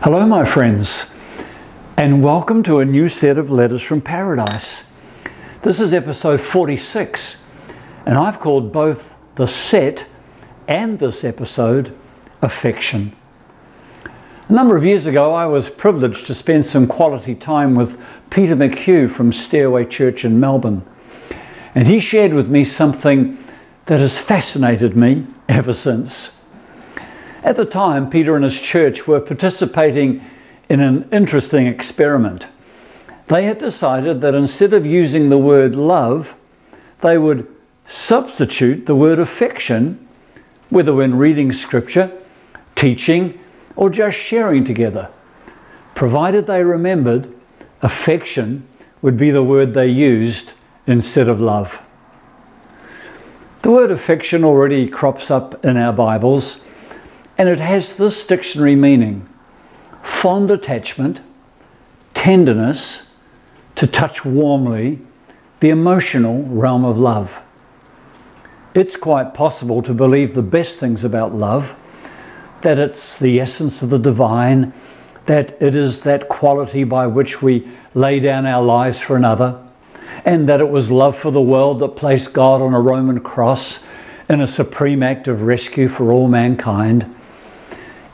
Hello my friends, and welcome to a new set of Letters from Paradise. This is episode 46, and I've called both the set and this episode Affection. A number of years ago I was privileged to spend some quality time with Peter McHugh from Stairway Church in Melbourne, and he shared with me something that has fascinated me ever since. At the time, Peter and his church were participating in an interesting experiment. They had decided that instead of using the word love, they would substitute the word affection, whether when reading scripture, teaching, or just sharing together, provided they remembered affection would be the word they used instead of love. The word affection already crops up in our Bibles, and it has this dictionary meaning: fond attachment, tenderness, to touch warmly, the emotional realm of love. It's quite possible to believe the best things about love, that it's the essence of the divine, that it is that quality by which we lay down our lives for another, and that it was love for the world that placed God on a Roman cross in a supreme act of rescue for all mankind.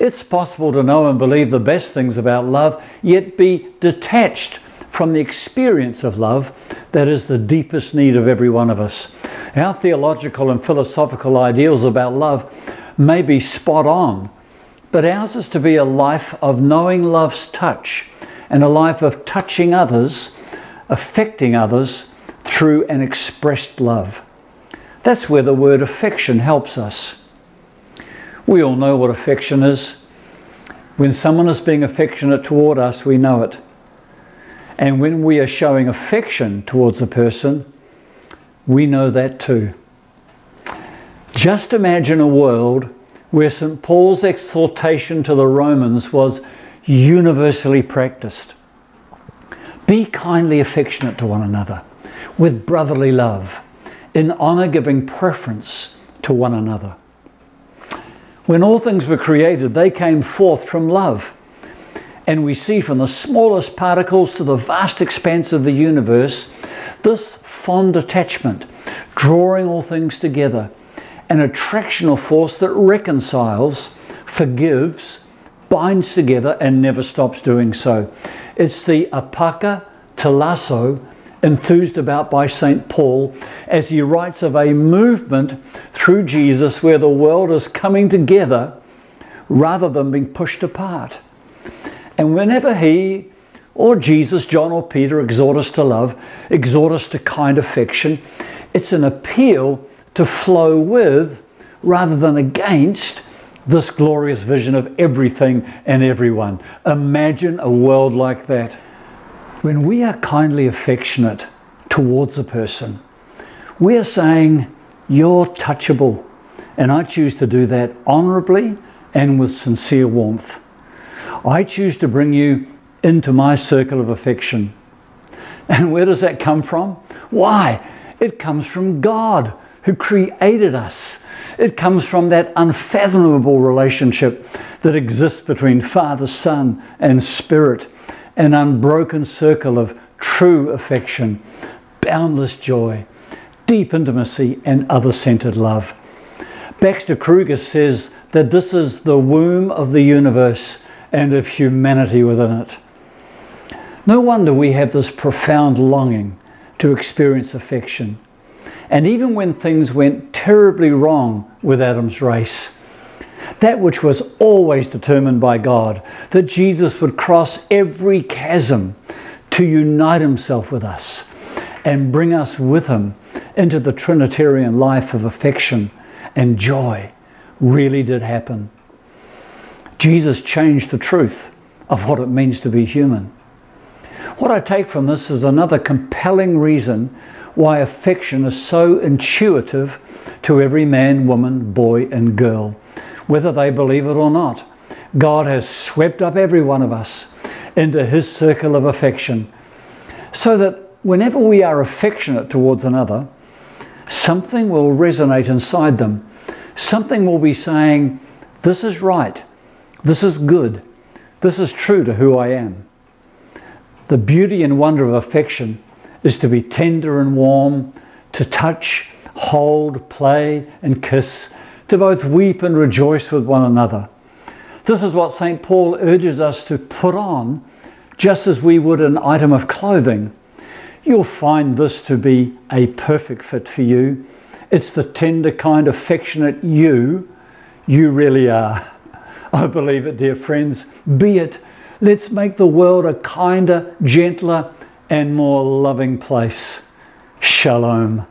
It's possible to know and believe the best things about love, yet be detached from the experience of love that is the deepest need of every one of us. Our theological and philosophical ideals about love may be spot on, but ours is to be a life of knowing love's touch and a life of touching others, affecting others through an expressed love. That's where the word affection helps us. We all know what affection is. When someone is being affectionate toward us, we know it. And when we are showing affection towards a person, we know that too. Just imagine a world where St. Paul's exhortation to the Romans was universally practiced. Be kindly affectionate to one another, with brotherly love, in honour giving preference to one another. When all things were created, they came forth from love. And we see from the smallest particles to the vast expanse of the universe, this fond attachment, drawing all things together, an attractional force that reconciles, forgives, binds together, and never stops doing so. It's the apaka telasso enthused about by St. Paul as he writes of a movement through Jesus where the world is coming together rather than being pushed apart. And whenever he or Jesus, John or Peter exhort us to love, exhort us to kind affection, it's an appeal to flow with rather than against this glorious vision of everything and everyone. Imagine a world like that. When we are kindly affectionate towards a person, we are saying, you're touchable, and I choose to do that honourably and with sincere warmth. I choose to bring you into my circle of affection. And where does that come from? Why? It comes from God, who created us. It comes from that unfathomable relationship that exists between Father, Son, and Spirit. An unbroken circle of true affection, boundless joy, deep intimacy, and other-centered love. Baxter Kruger says that this is the womb of the universe and of humanity within it. No wonder we have this profound longing to experience affection. And even when things went terribly wrong with Adam's race, that which was always determined by God, that Jesus would cross every chasm to unite himself with us and bring us with him into the Trinitarian life of affection and joy, really did happen. Jesus changed the truth of what it means to be human. What I take from this is another compelling reason why affection is so intuitive to every man, woman, boy, and girl, whether they believe it or not. God has swept up every one of us into his circle of affection, so that whenever we are affectionate towards another, something will resonate inside them. Something will be saying, this is right, this is good, This is true to who I am. The beauty and wonder of affection is to be tender and warm, to touch, hold, play and kiss, to both weep and rejoice with one another. This is what St. Paul urges us to put on, just as we would an item of clothing. You'll find this to be a perfect fit for you. It's the tender, kind, affectionate you really are. I believe it, dear friends. Be it. Let's make the world a kinder, gentler, and more loving place. Shalom.